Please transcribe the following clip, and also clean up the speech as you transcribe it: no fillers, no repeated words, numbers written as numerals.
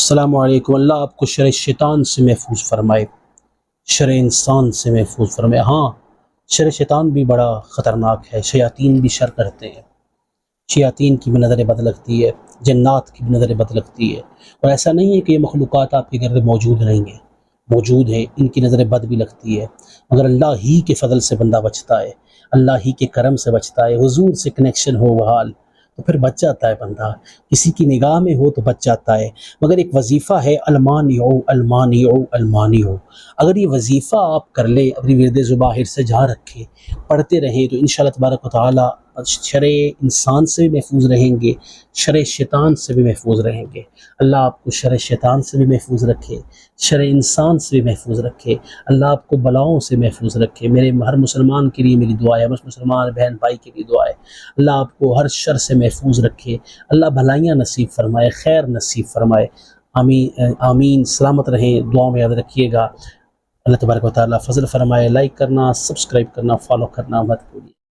السلام علیکم۔ اللہ آپ کو شر شیطان سے محفوظ فرمائے، شر انسان سے محفوظ فرمائے۔ ہاں، شر شیطان بھی بڑا خطرناک ہے، شیاطین بھی شر کرتے ہیں، شیاطین کی بھی نظر بد لگتی ہے، جنات کی بھی نظر بد لگتی ہے، اور ایسا نہیں ہے کہ یہ مخلوقات آپ کے گھر میں موجود نہیں ہیں، موجود ہیں، ان کی نظر بد بھی لگتی ہے، مگر اللہ ہی کے فضل سے بندہ بچتا ہے، اللہ ہی کے کرم سے بچتا ہے، حضور سے کنیکشن ہو بحال تو پھر بچ جاتا ہے بندہ، کسی کی نگاہ میں ہو تو بچ جاتا ہے۔ مگر ایک وظیفہ ہے المانع المانع المانع، اگر یہ وظیفہ آپ کر لیں، اپنی ورد ذباحر سے جہاں رکھیں، پڑھتے رہیں، تو انشاءاللہ تبارک و تعالی شر انسان سے بھی محفوظ رہیں گے، شر شیطان سے بھی محفوظ رہیں گے۔ اللہ آپ کو شر شیطان سے بھی محفوظ رکھے، شر انسان سے بھی محفوظ رکھے، اللہ آپ کو بلاؤں سے محفوظ رکھے۔ میرے ہر مسلمان کے لیے میری دعا ہے، ہر مسلمان بہن بھائی کے لیے دعا ہے، اللہ آپ کو ہر شر سے محفوظ رکھے، اللہ بھلائیاں نصیب فرمائے، خیر نصیب فرمائے۔ آمین آمین۔ سلامت رہیں، دعا میں یاد رکھیے گا۔ اللہ تبارک و تعالیٰ فضل فرمائے۔ لائک کرنا، سبسکرائب کرنا، فالو کرنا مت بھولیے۔